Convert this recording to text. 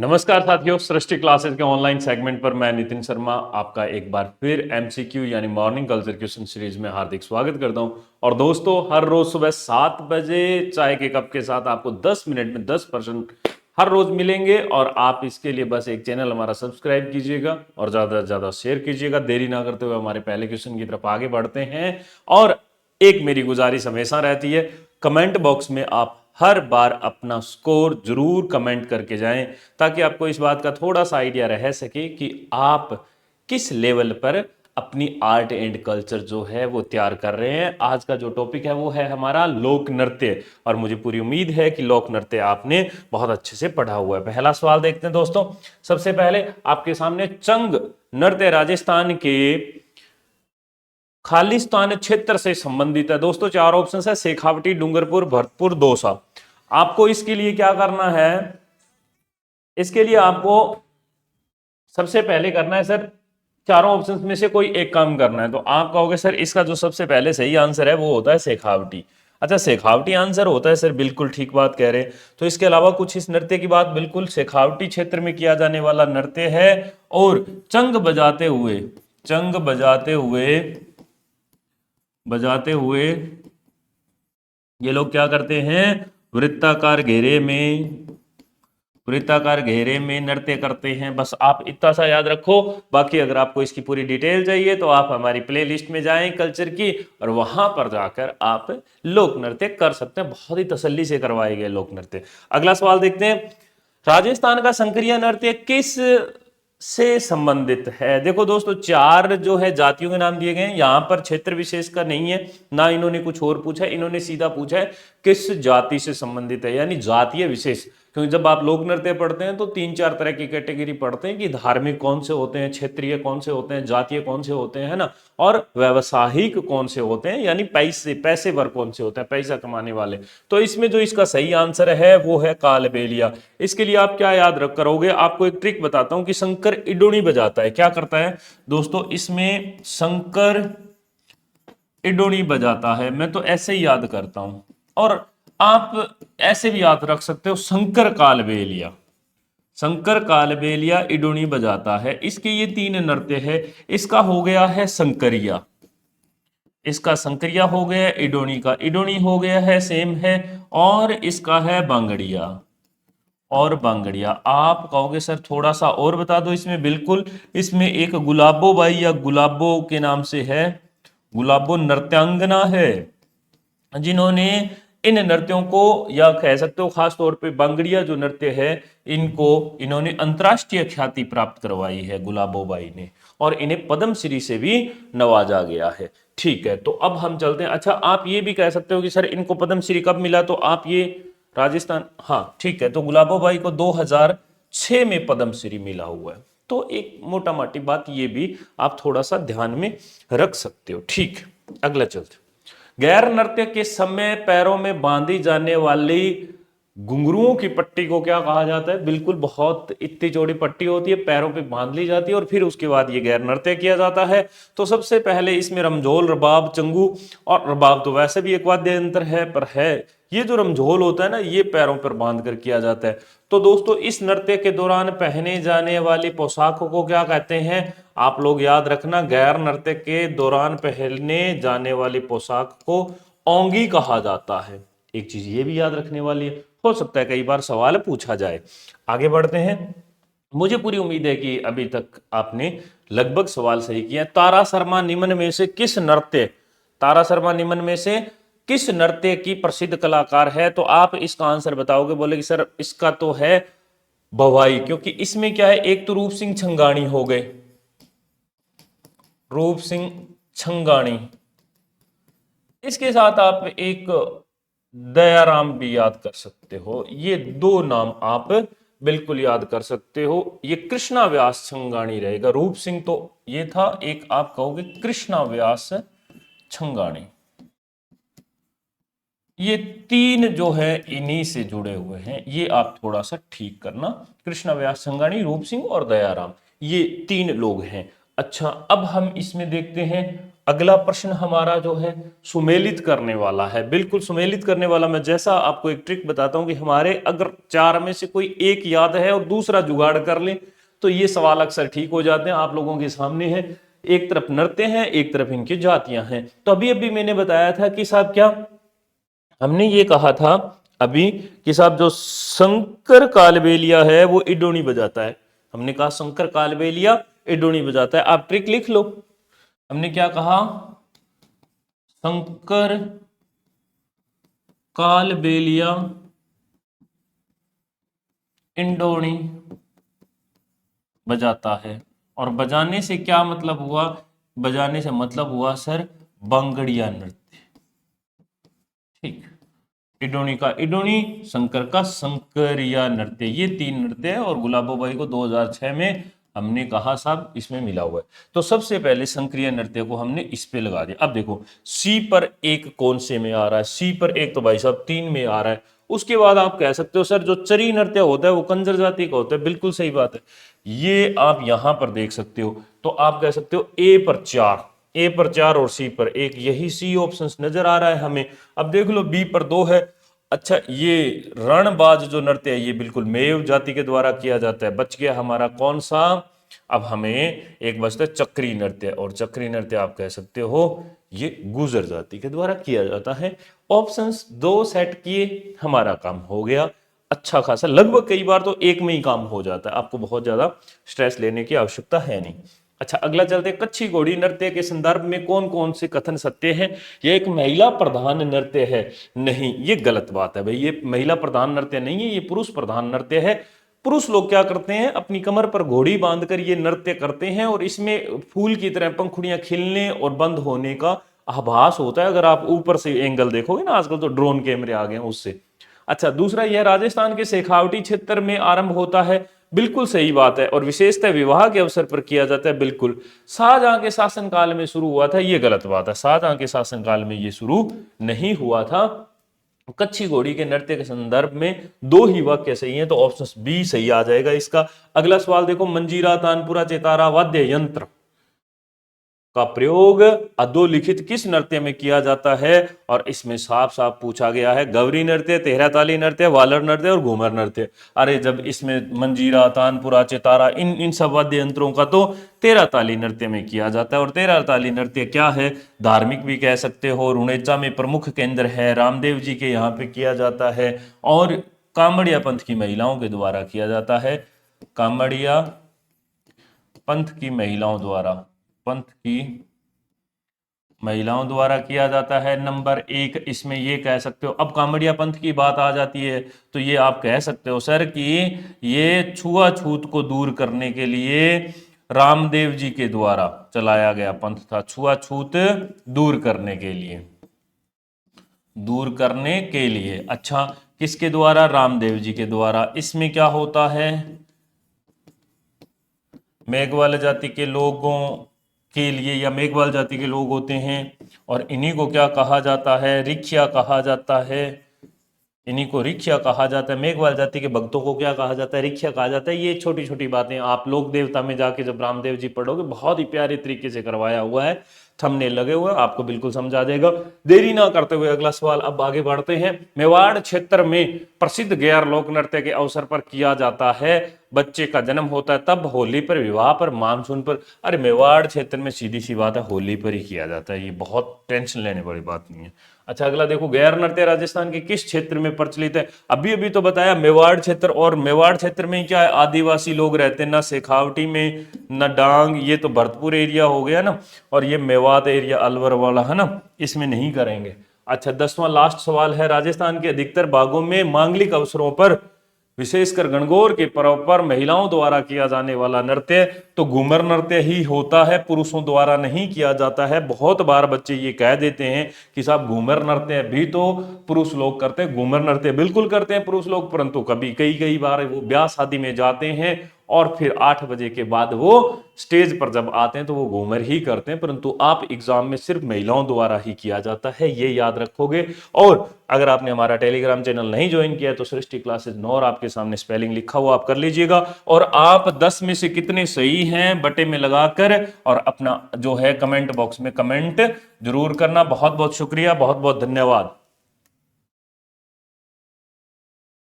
नमस्कार साथियों, सृष्टि क्लासेस के ऑनलाइन सेगमेंट पर मैं नितिन शर्मा आपका एक बार फिर एमसीक्यू यानी मॉर्निंग कल्चर क्वेश्चन सीरीज में हार्दिक स्वागत करता हूं। और दोस्तों, हर रोज सुबह 7 बजे चाय के कप के साथ आपको 10 मिनट में 10% हर रोज मिलेंगे। और आप इसके लिए बस एक चैनल हमारा सब्सक्राइब कीजिएगा और ज़्यादा से ज़्यादा शेयर कीजिएगा। देरी ना करते हुए हमारे पहले क्वेश्चन की तरफ आगे बढ़ते हैं। और एक मेरी गुजारिश हमेशा रहती है, कमेंट बॉक्स में आप हर बार अपना स्कोर जरूर कमेंट करके जाएं, ताकि आपको इस बात का थोड़ा सा आइडिया रह सके कि आप किस लेवल पर अपनी आर्ट एंड कल्चर जो है वो तैयार कर रहे हैं। आज का जो टॉपिक है वो है हमारा लोक नृत्य, और मुझे पूरी उम्मीद है कि लोक नृत्य आपने बहुत अच्छे से पढ़ा हुआ है। पहला सवाल देखते हैं दोस्तों। सबसे पहले आपके सामने चंग नृत्य राजस्थान के खालिस्तान क्षेत्र से संबंधित है। दोस्तों, चार ऑप्शन है: शेखावटी, डूंगरपुर, भरतपुर, दौसा। आपको इसके लिए क्या करना है? इसके लिए आपको सबसे पहले करना है सर, चारों ऑप्शंस में से कोई एक काम करना है। तो आप कहोगे सर इसका जो सबसे पहले सही आंसर है वो होता है शेखावटी। अच्छा, शेखावटी आंसर होता है सर, बिल्कुल ठीक बात कह रहे हैं। तो इसके अलावा कुछ इस नृत्य की बात बिल्कुल शेखावटी क्षेत्र में किया जाने वाला नृत्य है। और चंग बजाते हुए ये लोग क्या करते हैं? वृत्ताकार घेरे में नृत्य करते हैं। बस आप इतना सा याद रखो। बाकी अगर आपको इसकी पूरी डिटेल चाहिए तो आप हमारी प्लेलिस्ट में जाएं कल्चर की, और वहां पर जाकर आप लोक नृत्य कर सकते हैं। बहुत ही तसल्ली से करवाए गए लोक नृत्य। अगला सवाल देखते हैं। राजस्थान का संक्रिय नृत्य किस से संबंधित है? देखो दोस्तों, चार जो है जातियों के नाम दिए गए हैं। यहां पर क्षेत्र विशेष का नहीं है, ना इन्होंने कुछ और पूछा है। इन्होंने सीधा पूछा है किस जाति से संबंधित है, यानी जातीय विशेष। क्योंकि जब आप लोक नृत्य पढ़ते हैं तो 3-4 तरह की कैटेगरी पढ़ते हैं कि धार्मिक कौन से होते हैं, क्षेत्रीय कौन से होते हैं, जातीय कौन से होते हैं, है ना, और व्यावसायिक कौन से होते हैं, यानी पैसेवर कौन से होते हैं, पैसा कमाने वाले। तो इसमें जो इसका सही आंसर है वो है कालबेलिया। इसके लिए आप क्या याद रख करोगे? आपको एक ट्रिक बताता हूं कि शंकर इडोनी बजाता है। क्या करता है दोस्तों? इसमें शंकर इडोनी बजाता है। मैं तो ऐसे ही याद करता हूं, और आप ऐसे भी याद रख सकते हो, शंकर कालबेलिया इडोनी बजाता है। इसके ये 3 नृत्य है। इसका हो गया है संकरिया, इसका संकरिया हो गया, इडोनी हो गया है, सेम है। और इसका है बांगड़िया। आप कहोगे सर थोड़ा सा और बता दो इसमें। बिल्कुल, इसमें एक गुलाबो बाई या गुलाबो के नाम से है, गुलाबो नृत्यांगना है, जिन्होंने इन नृत्यों को, या कह सकते हो खास तौर पे बांगड़िया जो नृत्य है, इन्होंने अंतर्राष्ट्रीय ख्याति प्राप्त करवाई है गुलाबोबाई ने। और इन्हें पद्मश्री से भी नवाजा गया है। ठीक है, तो अब हम चलते हैं। अच्छा, आप ये भी कह सकते हो कि सर इनको पद्मश्री कब मिला? तो आप ये राजस्थान, हाँ ठीक है, तो गुलाबोबाई को 2006 में पद्मश्री मिला हुआ है। तो एक मोटा मोटी बात ये भी आप थोड़ा सा ध्यान में रख सकते हो। ठीक, अगला चलते। गैर नृत्य के समय पैरों में बांधी जाने वाली घुंघरुओं की पट्टी को क्या कहा जाता है? बिल्कुल, बहुत इतनी चौड़ी पट्टी होती है, पैरों पे बांध ली जाती है, और फिर उसके बाद ये गैर नृत्य किया जाता है। तो सबसे पहले इसमें रमझोल, रबाब, चंगू, और रबाब तो वैसे भी एक वाद्य यंत्र है, पर है ये जो रमझोल होता है ना, ये पैरों पर बांध कर किया जाता है। तो दोस्तों, इस नृत्य के दौरान पहने जाने वाली पोशाकों को क्या कहते हैं? आप लोग याद रखना, गैर नृत्य के दौरान पहनने जाने वाली पोशाक को ओंगी कहा जाता है। एक चीज ये भी याद रखने वाली है, हो सकता है कई बार सवाल पूछा जाए। आगे बढ़ते हैं। मुझे पूरी उम्मीद है कि अभी तक आपने लगभग सवाल सही किया। तारा शर्मा निम्न में से किस नृत्य की प्रसिद्ध कलाकार है? तो आप इसका आंसर बताओगे, बोले कि सर इसका तो है भवाई, क्योंकि इसमें क्या है, एक तो रूप सिंह छंगाणी हो गए, रूप सिंह छंगाणी, इसके साथ आप एक दयाराम भी याद कर सकते हो। ये 2 नाम आप बिल्कुल याद कर सकते हो। ये कृष्णा व्यास छंगाणी रहेगा। रूप सिंह तो ये था, एक आप कहोगे कृष्णा व्यास छंगाणी। ये 3 जो है इन्हीं से जुड़े हुए हैं, ये आप थोड़ा सा ठीक करना। कृष्णा व्यास छंगाणी, रूप सिंह और दयाराम, ये 3 लोग हैं। अच्छा, अब हम इसमें देखते हैं अगला प्रश्न हमारा जो है सुमेलित करने वाला है, बिल्कुल सुमेलित करने वाला। मैं जैसा आपको एक ट्रिक बताता हूं कि हमारे अगर चार में से कोई एक याद है और दूसरा जुगाड़ कर ले तो ये सवाल अक्सर ठीक हो जाते हैं। आप लोगों के सामने है, एक तरफ नृत्य हैं, एक तरफ इनकी जातियां हैं। तो अभी अभी मैंने बताया था कि साहब क्या हमने ये कहा था अभी कि साहब जो शंकर कालबेलिया है वो इडोनी बजाता है। हमने कहा शंकर कालबेलिया इडोनी बजाता है। आप ट्रिक लिख लो। हमने क्या कहा, शंकर कालबेलिया इंडोनी बजाता है। और बजाने से क्या मतलब हुआ, बजाने से मतलब हुआ सर बंगड़िया नृत्य। ठीक, इडोनी का इडोनी, शंकर का शंकरिया नृत्य, ये तीन नृत्य है। और गुलाबो बाई को 2006 में हमने कहा साहब इसमें मिला हुआ है। तो सबसे पहले शंकरीय नृत्य को हमने इस पे लगा दिया। अब देखो सी पर एक कौन से में आ रहा है, सी पर एक तो भाई साहब 3 में आ रहा है। उसके बाद आप कह सकते हो सर जो चरी नृत्य होता है वो कंजर जाति का होता है। बिल्कुल सही बात है, ये आप यहां पर देख सकते हो। तो आप कह सकते हो ए पर 4, ए पर 4 और सी पर 1, यही सी ऑप्शन नजर आ रहा है हमें। अब देख लो बी पर 2 है। अच्छा, ये रणबाज जो नृत्य है ये बिल्कुल मेव जाति के द्वारा किया जाता है। बच गया हमारा कौन सा, अब हमें एक बचता है चक्री नृत्य। और चक्री नृत्य आप कह सकते हो ये गुजर जाति के द्वारा किया जाता है। ऑप्शंस 2 सेट किए, हमारा काम हो गया अच्छा खासा। लगभग कई बार तो एक में ही काम हो जाता है, आपको बहुत ज्यादा स्ट्रेस लेने की आवश्यकता है नहीं। अच्छा, अगला चलते, कच्छी घोड़ी नृत्य के संदर्भ में कौन कौन से कथन सत्य हैं। यह एक महिला प्रधान नृत्य है। नहीं, ये गलत बात है भाई, ये महिला प्रधान नृत्य नहीं है, ये पुरुष प्रधान नृत्य है। पुरुष लोग क्या करते हैं, अपनी कमर पर घोड़ी बांधकर ये नृत्य करते हैं और इसमें फूल की तरह पंखुड़ियां खिलने और बंद होने का आभास होता है। अगर आप ऊपर से एंगल देखोगे ना, आजकल तो ड्रोन कैमरे आ गए हैं उससे। अच्छा, दूसरा यह राजस्थान के शेखावटी क्षेत्र में आरंभ होता है। बिल्कुल सही बात है, और विशेषतः विवाह के अवसर पर किया जाता है। बिल्कुल, शाहजहां के शासनकाल में शुरू हुआ था, ये गलत बात है। शाहजहां के शासनकाल में ये शुरू नहीं हुआ था। कच्छी घोड़ी के नृत्य के संदर्भ में 2 ही वाक्य सही हैं, तो ऑप्शन बी सही आ जाएगा इसका। अगला सवाल देखो, मंजीरा, तानपुरा, चितारा वाद्य यंत्र का प्रयोग अधोलिखित किस नृत्य में किया जाता है। और इसमें साफ साफ पूछा गया है गौरी नृत्य, तेहरा ताली नृत्य, वालर नृत्य और घूमर नृत्य। अरे जब इसमें मंजीरा, तानपुरा, चितारा, इन सब वाद्य यंत्रों का तो तेहरा ताली नृत्य में किया जाता है। और तेहरा ताली नृत्य क्या है, धार्मिक भी कह सकते हो, रुणेचा में प्रमुख केंद्र है, रामदेव जी के यहाँ पे किया जाता है और कामड़िया पंथ की महिलाओं के द्वारा किया जाता है। कामड़िया पंथ की महिलाओं द्वारा, पंथ की महिलाओं द्वारा किया जाता है। नंबर 1 इसमें ये कह सकते हो। अब कामड़िया पंथ की बात आ जाती है तो ये आप कह सकते हो सर कि ये छुआछूत को दूर करने के लिए रामदेव जी के द्वारा चलाया गया पंथ था। छुआछूत दूर करने के लिए, दूर करने के लिए। अच्छा, किसके द्वारा, रामदेव जी के द्वारा। इसमें क्या होता है, मेघवाल जाति के लोगों के लिए, या मेघवाल जाति के लोग होते हैं और इन्हीं को क्या कहा जाता है, रिख्या कहा जाता है। इन्हीं को रिख्या कहा जाता है। मेघवाल जाति के भक्तों को क्या कहा जाता है, रिख्या कहा जाता है। ये छोटी छोटी बातें आप लोक देवता में जाके जब रामदेव जी पढ़ोगे, बहुत ही प्यारे तरीके से करवाया हुआ है, थंबनेल लगे हुए, आपको बिल्कुल समझा देगा। देरी ना करते हुए अगला सवाल अब आगे बढ़ते हैं। मेवाड़ क्षेत्र में प्रसिद्ध गैर लोक नृत्य के अवसर पर किया जाता है। बच्चे का जन्म होता है तब, होली पर, विवाह पर, मानसून पर। अरे मेवाड़ क्षेत्र में सीधी सी बात है, होली पर ही किया जाता है, ये बहुत टेंशन लेने वाली बात नहीं है। अच्छा, अगला देखो, गैर नृत्य राजस्थान के किस क्षेत्र में प्रचलित है। अभी अभी तो बताया मेवाड़ क्षेत्र, और मेवाड़ क्षेत्र में क्या है, आदिवासी लोग रहते हैं, ना शेखावटी में ना डांग, ये तो भरतपुर एरिया हो गया ना, और ये मेवात एरिया अलवर वाला है ना, इसमें नहीं करेंगे। अच्छा, 10वां लास्ट सवाल है, राजस्थान के अधिकतर भागों में मांगलिक अवसरों पर, विशेषकर गणगौर के पर्व पर महिलाओं द्वारा किया जाने वाला नृत्य तो घूमर नृत्य ही होता है, पुरुषों द्वारा नहीं किया जाता है। बहुत बार बच्चे ये कह देते हैं कि साहब घूमर नृत्य भी तो पुरुष लोग करते हैं। घूमर नृत्य बिल्कुल करते हैं पुरुष लोग, परंतु कभी कई बार वो ब्याह शादी में जाते हैं और फिर 8 बजे के बाद वो स्टेज पर जब आते हैं तो वो घूमर ही करते हैं, परंतु आप एग्जाम में सिर्फ महिलाओं द्वारा ही किया जाता है, ये याद रखोगे। और अगर आपने हमारा टेलीग्राम चैनल नहीं ज्वाइन किया तो सृष्टि क्लासेज नॉर आपके सामने स्पेलिंग लिखा हुआ, आप कर लीजिएगा। और आप 10 में से कितने सही हैं बटे में लगाकर और अपना जो है कमेंट बॉक्स में कमेंट जरूर करना। बहुत बहुत शुक्रिया, बहुत बहुत धन्यवाद।